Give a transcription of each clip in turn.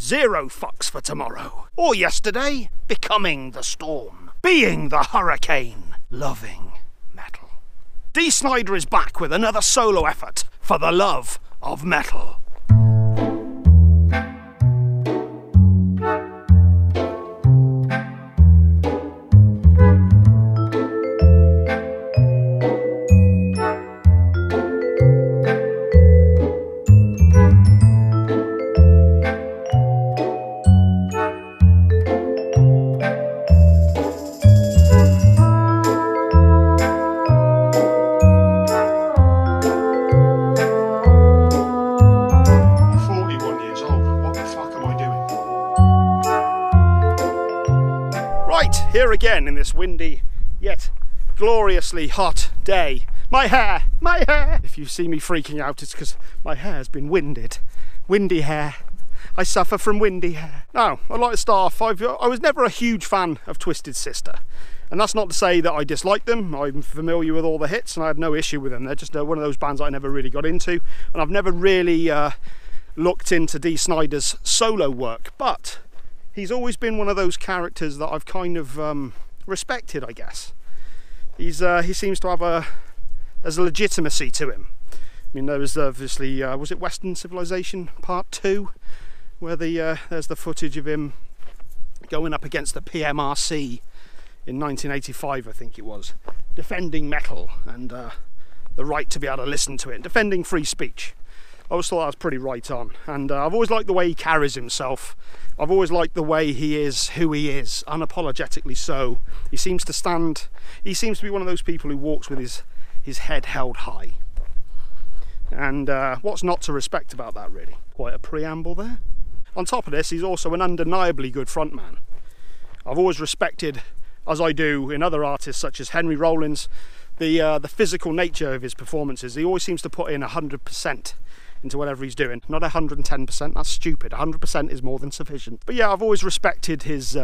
zero fucks for tomorrow. Or yesterday, becoming the storm. Being the hurricane. Loving metal. Dee Snider is back with another solo effort for the love of metal. Here again in this windy yet gloriously hot day. My hair! If you see me freaking out, it's because my hair's been winded. Windy hair. I suffer from windy hair. Now, I'd like to start off, I was never a huge fan of Twisted Sister. And that's not to say that I dislike them. I'm familiar with all the hits and I had no issue with them. They're just one of those bands I never really got into. And I've never really looked into Dee Snider's solo work. But he's always been one of those characters that I've kind of respected, I guess. He seems to have there's a legitimacy to him. I mean, there was obviously, was it Western Civilization Part 2? Where there's the footage of him going up against the PMRC in 1985, I think it was, defending metal and the right to be able to listen to it, defending free speech. I always thought that was pretty right on, and I've always liked the way he carries himself. I've always liked the way he is who he is, unapologetically so. He seems to be one of those people who walks with his head held high. And what's not to respect about that, really? Quite a preamble there. On top of this, he's also an undeniably good frontman. I've always respected, as I do in other artists such as Henry Rollins, the physical nature of his performances. He always seems to put in 100% into whatever he's doing. Not 110%, that's stupid. 100% is more than sufficient. But yeah, I've always respected his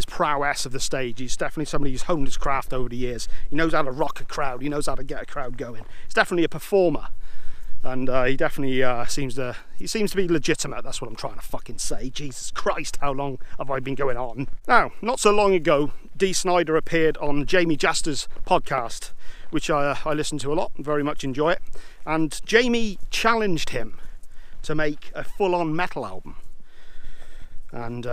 prowess of the stage. He's definitely somebody who's honed his craft over the years. He knows how to rock a crowd, he knows how to get a crowd going. He's definitely a performer. And he definitely seems to be legitimate, that's what I'm trying to fucking say. Jesus Christ, how long have I been going on? Now, not so long ago, Dee Snider appeared on Jamey Jasta's podcast, which I listen to a lot and very much enjoy it. And Jamey challenged him to make a full-on metal album. And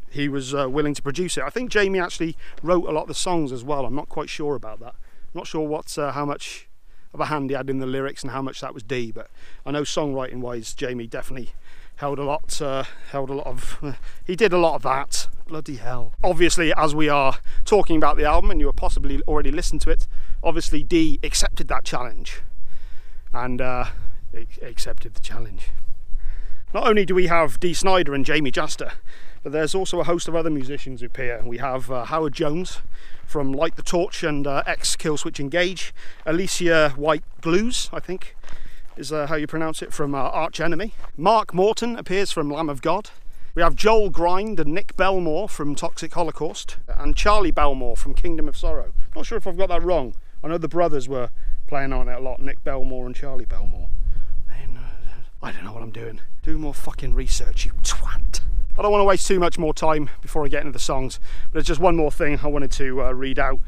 he was willing to produce it. I think Jamey actually wrote a lot of the songs as well. I'm not quite sure about that. I'm not sure how much of a hand he had in the lyrics and how much that was Dee, but I know songwriting wise Jamey definitely held a lot of he did a lot of that. Bloody hell. Obviously, as we are talking about the album and you have possibly already listened to it, obviously Dee accepted that challenge and accepted the challenge. Not only do we have Dee Snider and Jamey Jasta, but there's also a host of other musicians who appear. We have Howard Jones from Light the Torch and ex-Killswitch Engage, Alissa Gluz, I think is how you pronounce it, from Arch Enemy. Mark Morton appears from Lamb of God. We have Joel Grind and Nick Bellmore from Toxic Holocaust, and Charlie Bellmore from Kingdom of Sorrow. Not sure if I've got that wrong. I know the brothers were playing on it a lot, Nick Bellmore and Charlie Bellmore. I don't know what I'm doing. Do more fucking research, you twat. I don't want to waste too much more time before I get into the songs, but there's just one more thing I wanted to read out.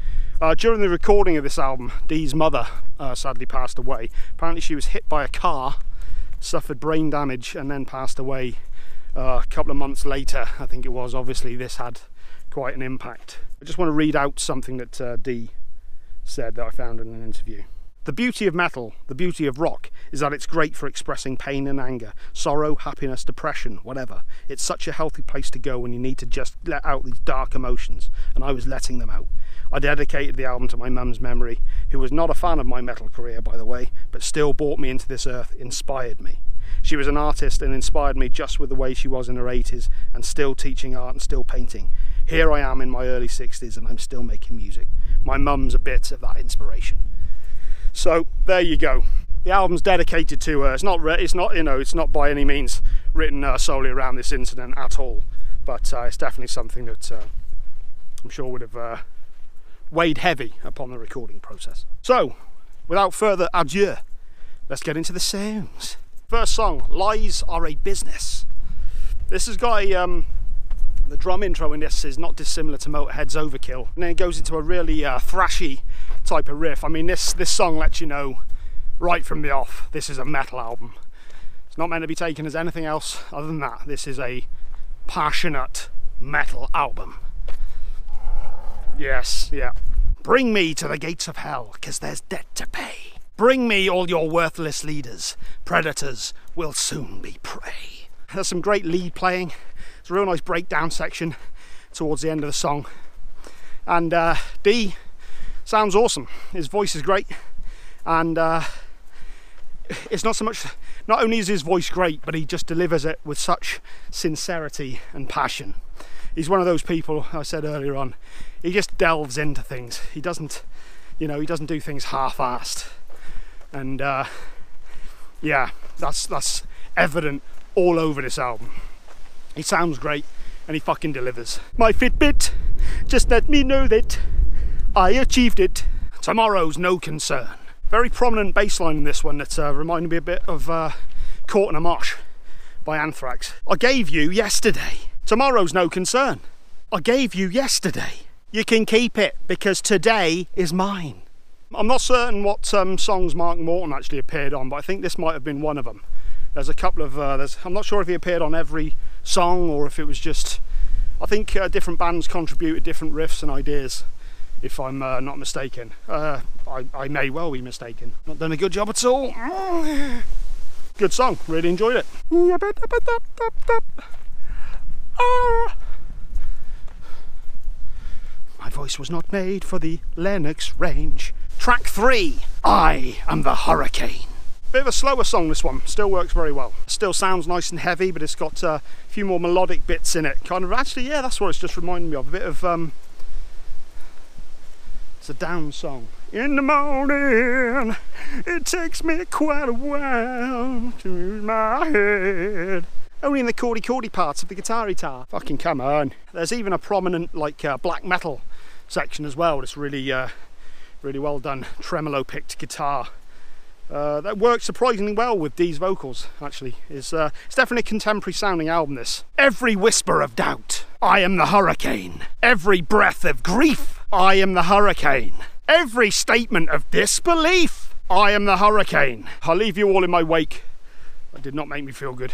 During the recording of this album, Dee's mother sadly passed away. Apparently she was hit by a car, suffered brain damage, and then passed away a couple of months later, I think it was. Obviously this had quite an impact. I just want to read out something that Dee said that I found in an interview. The beauty of metal, the beauty of rock, is that it's great for expressing pain and anger, sorrow, happiness, depression, whatever. It's such a healthy place to go when you need to just let out these dark emotions, and I was letting them out. I dedicated the album to my mum's memory, who was not a fan of my metal career, by the way, but still brought me into this earth, inspired me. She was an artist and inspired me just with the way she was in her 80s, and still teaching art and still painting. Here I am in my early 60s and I'm still making music. My mum's a bit of that inspiration. So there you go. The album's dedicated to her. It's not by any means written solely around this incident at all, but it's definitely something that I'm sure would have weighed heavy upon the recording process. So, without further ado, let's get into the songs. First song, Lies Are a Business. This has got a, the drum intro in this is not dissimilar to Motorhead's Overkill. And then it goes into a really thrashy type of riff. I mean, this song lets you know right from the off, this is a metal album. It's not meant to be taken as anything else other than that. This is a passionate metal album. Yes, yeah. Bring me to the gates of hell, 'cause there's debt to pay. Bring me all your worthless leaders. Predators will soon be prey. There's some great lead playing. It's a real nice breakdown section towards the end of the song. And Dee sounds awesome. His voice is great. And it's not so much, not only is his voice great, but he just delivers it with such sincerity and passion. He's one of those people, I said earlier on, he just delves into things. He doesn't, you know, he doesn't do things half-assed. And yeah, that's evident all over this album. He sounds great and he fucking delivers. My Fitbit just let me know that I achieved it. Tomorrow's no concern. Very prominent bass line in this one that reminded me a bit of Caught in a Mosh by Anthrax. I gave you yesterday. Tomorrow's no concern. I gave you yesterday. You can keep it because today is mine. I'm not certain what songs Mark Morton actually appeared on, but I think this might have been one of them. There's a couple of, I'm not sure if he appeared on every song or if it was just, I think different bands contributed different riffs and ideas, if I'm not mistaken. I may well be mistaken. Not done a good job at all. Good song, really enjoyed it. My voice was not made for the Lennox range. Track 3, I Am the Hurricane. Bit of a slower song, this one, still works very well. Still sounds nice and heavy, but it's got a few more melodic bits in it. Kind of, actually, yeah, that's what it's just reminding me of. A bit of, it's a down song. In the morning, it takes me quite a while to use my head. Only in the chordy parts of the guitar. Fucking come on. There's even a prominent, like, black metal section as well. It's really, really well done tremolo picked guitar. That works surprisingly well with Dee's vocals, actually. It's definitely a contemporary sounding album, this. Every whisper of doubt, I am the hurricane. Every breath of grief, I am the hurricane. Every statement of disbelief, I am the hurricane. I'll leave you all in my wake. That did not make me feel good.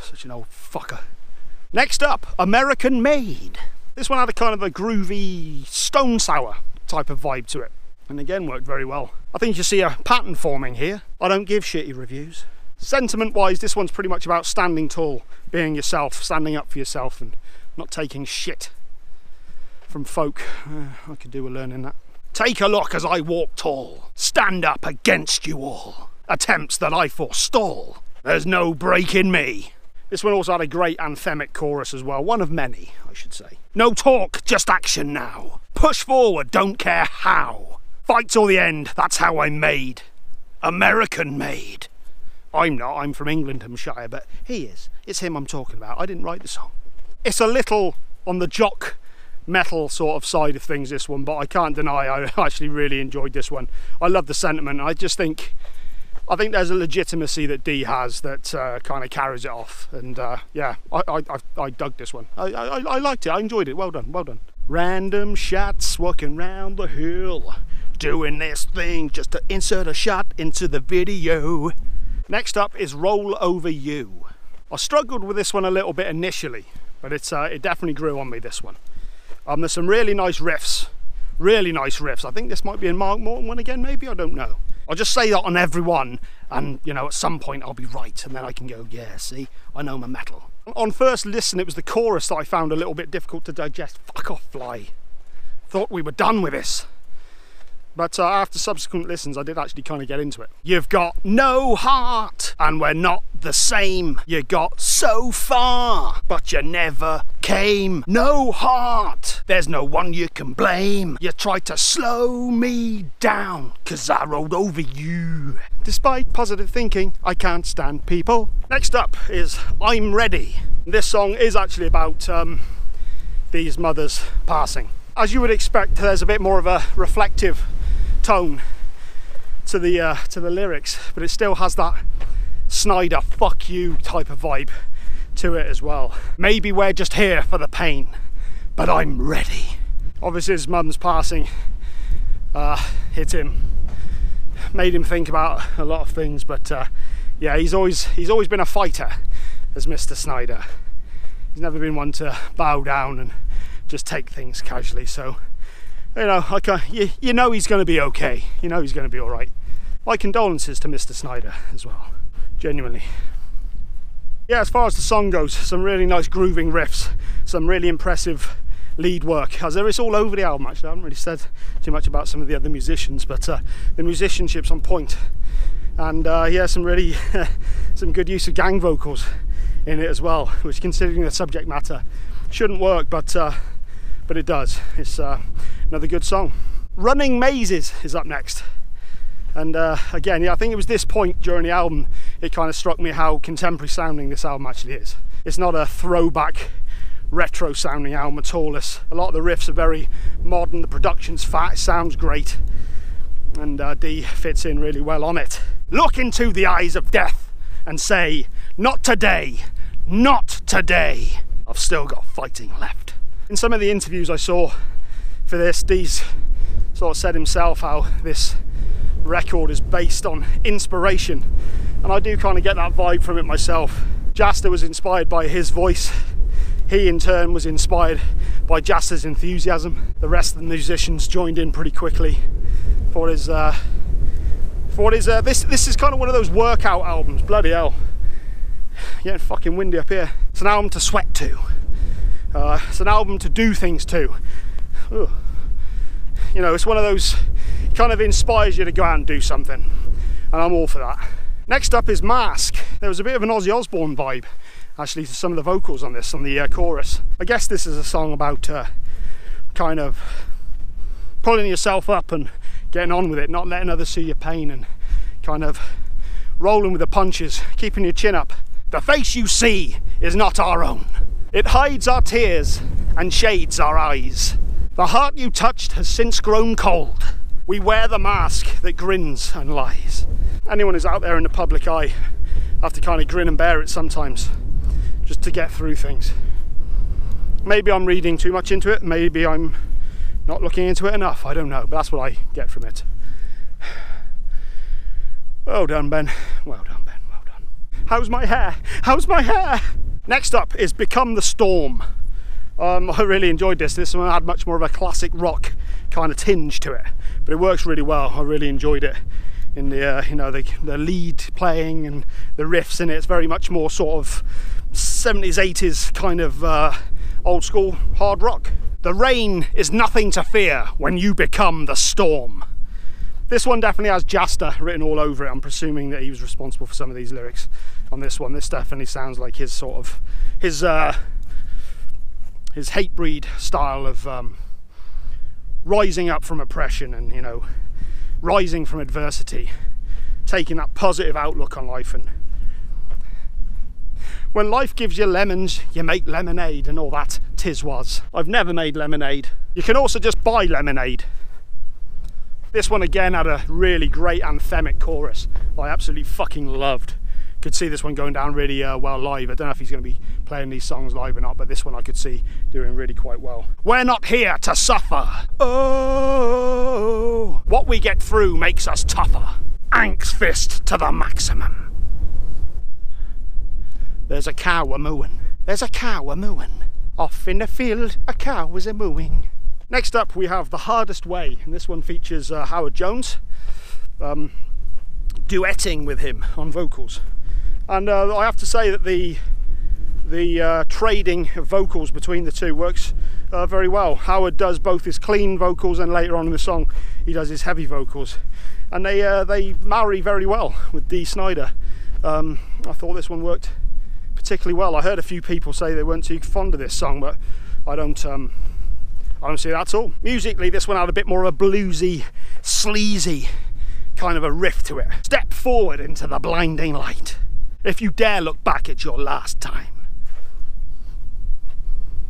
Such an old fucker. Next up, American Made. This one had a kind of a groovy stone sour type of vibe to it. And again worked very well. I think you see a pattern forming here. I don't give shitty reviews. Sentiment wise, this one's pretty much about standing tall, being yourself, standing up for yourself and not taking shit from folk. I could do with learning that. Take a look as I walk tall, stand up against you all. Attempts that I forestall, there's no break in me. This one also had a great anthemic chorus as well, one of many, I should say. No talk, just action now. Push forward, don't care how. Fight till the end, that's how I'm made. American made. I'm not, I'm from Englandhamshire, but he is. It's him I'm talking about. I didn't write the song. It's a little on the jock metal sort of side of things, this one, but I can't deny I actually really enjoyed this one. I love the sentiment. I think there's a legitimacy that Dee has that kind of carries it off, and yeah, I dug this one. I liked it. I enjoyed it. Well done, well done. Random shots walking round the hill, doing this thing just to insert a shot into the video. Next up is Roll Over You. I struggled with this one a little bit initially, but it definitely grew on me, this one. There's some really nice riffs. I think this might be a Mark Morton one again, maybe, I don't know. I'll just say that on every one, and you know, at some point I'll be right, and then I can go, yeah, see, I know my metal. On first listen, it was the chorus that I found a little bit difficult to digest. Fuck off, fly. Thought we were done with this. But after subsequent listens, I did actually kind of get into it. You've got no heart, and we're not the same. You got so far, but you never came. No heart, there's no one you can blame. You tried to slow me down, 'cause I rolled over you. Despite positive thinking, I can't stand people. Next up is I'm Ready. This song is actually about Dee's mother's passing. As you would expect, there's a bit more of a reflective tone to the lyrics, but it still has that Snider fuck you type of vibe to it as well. Maybe we're just here for the pain, but I'm ready. Obviously his mum's passing hit him, made him think about a lot of things, but yeah, he's always been a fighter, as Mr. Snider. He's never been one to bow down and just take things casually. So, you know, you know he's going to be okay. You know he's going to be all right. My condolences to Mr. Snider as well, genuinely. Yeah, as far as the song goes, some really nice grooving riffs, some really impressive lead work, as there is all over the album. Actually, I haven't really said too much about some of the other musicians, but the musicianship's on point. And yeah, some really some good use of gang vocals in it as well, which, considering the subject matter, shouldn't work, but it does. It's another good song. Running Mazes is up next. And again, yeah, I think it was this point during the album it kind of struck me how contemporary sounding this album actually is. It's not a throwback retro sounding album at all. A lot of the riffs are very modern, the production's fat, it sounds great, and Dee fits in really well on it. Look into the eyes of death and say, not today, not today. I've still got fighting left. In some of the interviews I saw for this, Dee's sort of said himself how this record is based on inspiration, and I do kind of get that vibe from it myself. Jasta was inspired by his voice. He in turn was inspired by Jasta's enthusiasm. The rest of the musicians joined in pretty quickly for his this is kind of one of those workout albums. Bloody hell, getting fucking windy up here. It's an album to sweat to. It's an album to do things to. Ugh. You know, it's one of those kind of inspires you to go out and do something, and I'm all for that. Next up is Mask. There was a bit of an Ozzy Osbourne vibe actually to some of the vocals on this, on the chorus. I guess this is a song about kind of pulling yourself up and getting on with it, not letting others see your pain, and kind of rolling with the punches, keeping your chin up. The face you see is not our own. It hides our tears and shades our eyes. The heart you touched has since grown cold. We wear the mask that grins and lies. Anyone who's out there in the public eye have to kind of grin and bear it sometimes, just to get through things. Maybe I'm reading too much into it, maybe I'm not looking into it enough, I don't know, but that's what I get from it. Well done, Ben. Well done, Ben, well done. How's my hair? How's my hair? Next up is Become the Storm. I really enjoyed this. This one had much more of a classic rock kind of tinge to it, but it works really well. I really enjoyed it in the you know, the lead playing and the riffs in it. It's very much more sort of 70s, 80s kind of old school hard rock. The rain is nothing to fear when you become the storm. This one definitely has Jasta written all over it. I'm presuming that he was responsible for some of these lyrics on this one. This definitely sounds like his sort of his Hatebreed style of rising up from oppression and, you know, rising from adversity, taking that positive outlook on life. And when life gives you lemons, you make lemonade, and all that tis was. I've never made lemonade. You can also just buy lemonade. This one again had a really great anthemic chorus I absolutely fucking loved. Could see this one going down really well live. I don't know if he's going to be playing these songs live or not, but this one I could see doing really quite well. We're not here to suffer. Oh, what we get through makes us tougher. Angst fist to the maximum. There's a cow a-mooing. There's a cow a-mooing. Off in the field, a cow was a-mooing. Next up we have The Hardest Way, and this one features Howard Jones duetting with him on vocals. And I have to say that the trading of vocals between the two works very well. Howard does both his clean vocals, and later on in the song he does his heavy vocals, and they marry very well with Dee Snider. I thought this one worked particularly well. I heard a few people say they weren't too fond of this song, but I don't see that at all. Musically, this one had a bit more of a bluesy, sleazy kind of a riff to it. Step forward into the blinding light, if you dare look back at your last time.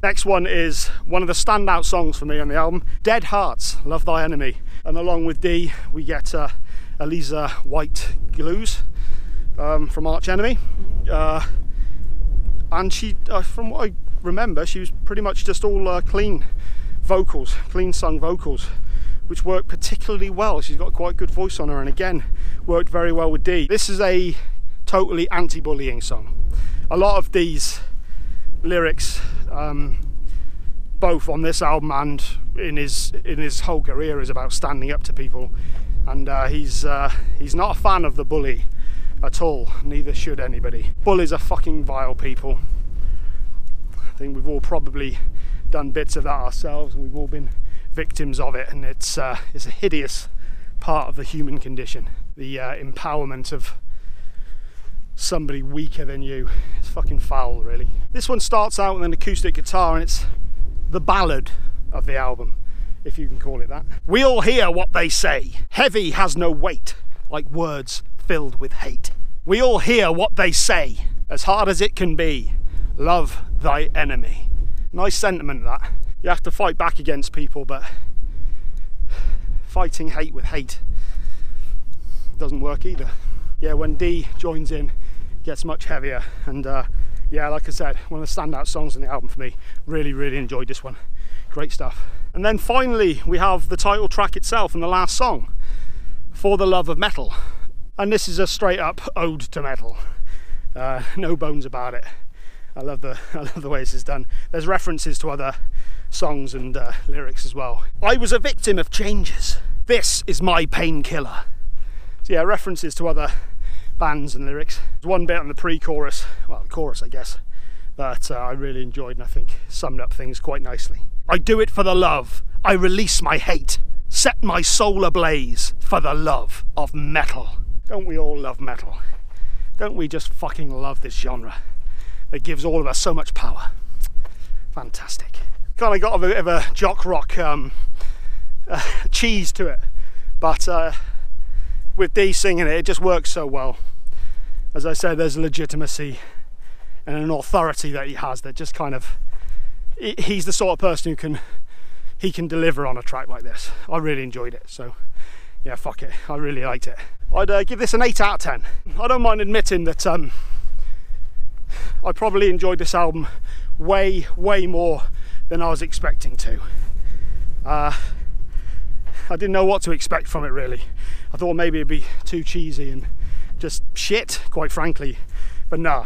Next one is one of the standout songs for me on the album, Dead Hearts, Love Thy Enemy. And along with Dee, we get Alissa White Gluz from Arch Enemy. and she, from what I remember, she was pretty much just all clean vocals, clean sung vocals, which worked particularly well. She's got quite a good voice on her, and again worked very well with Dee. This is a totally anti-bullying song. A lot of Dee's lyrics, both on this album and in his whole career, is about standing up to people, and he's not a fan of the bully at all. Neither should anybody. Bullies are fucking vile people. I think we've all probably done bits of that ourselves, and we've all been victims of it, and it's a hideous part of the human condition. The empowerment of somebody weaker than you is fucking foul, really. This one starts out with an acoustic guitar, and it's the ballad of the album, if you can call it that. We all hear what they say. Heavy has no weight, like words filled with hate. We all hear what they say, as hard as it can be. Love thy enemy. Nice sentiment, that. You have to fight back against people, but fighting hate with hate doesn't work either. Yeah, when Dee joins in, it gets much heavier, and yeah, like I said, one of the standout songs on the album for me. Really enjoyed this one. Great stuff. And then finally we have the title track itself and the last song, For the Love of Metal. And this is a straight up ode to metal. No bones about it. I love the way this is done. There's references to other songs and lyrics as well. I was a victim of changes. This is my painkiller. So yeah, references to other bands and lyrics. There's one bit on the pre-chorus, well, the chorus I guess, that I really enjoyed, and I think summed up things quite nicely. I do it for the love, I release my hate, set my soul ablaze for the love of metal. Don't we all love metal? Don't we just fucking love this genre that gives all of us so much power? Fantastic. Kind of got a bit of a jock rock cheese to it, but with Dee singing it, it just works so well. As I said, there's a legitimacy and an authority that he has that just kind of, he's the sort of person who can deliver on a track like this. I really enjoyed it, so yeah, fuck it, I really liked it. I'd give this an 8 out of 10. I don't mind admitting that I probably enjoyed this album way more than I was expecting to. I didn't know what to expect from it, really. I thought maybe it'd be too cheesy and just shit, quite frankly. But nah,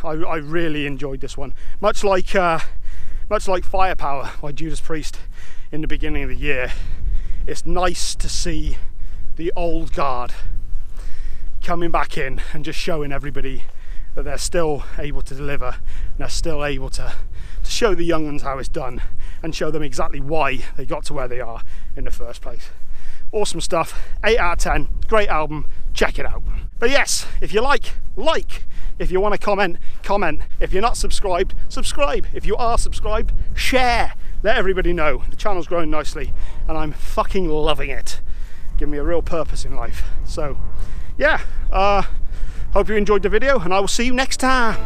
I really enjoyed this one. Much like Firepower by Judas Priest in the beginning of the year, it's nice to see the old guard coming back in and just showing everybody that they're still able to deliver, and they're still able to show the young ones how it's done, and show them exactly why they got to where they are in the first place. Awesome stuff, 8 out of 10, great album, check it out. But yes, if you like. If you want to comment. If you're not subscribed, subscribe. If you are subscribed, share. Let everybody know. The channel's growing nicely and I'm fucking loving it. Give me a real purpose in life. So yeah, hope you enjoyed the video, and I will see you next time.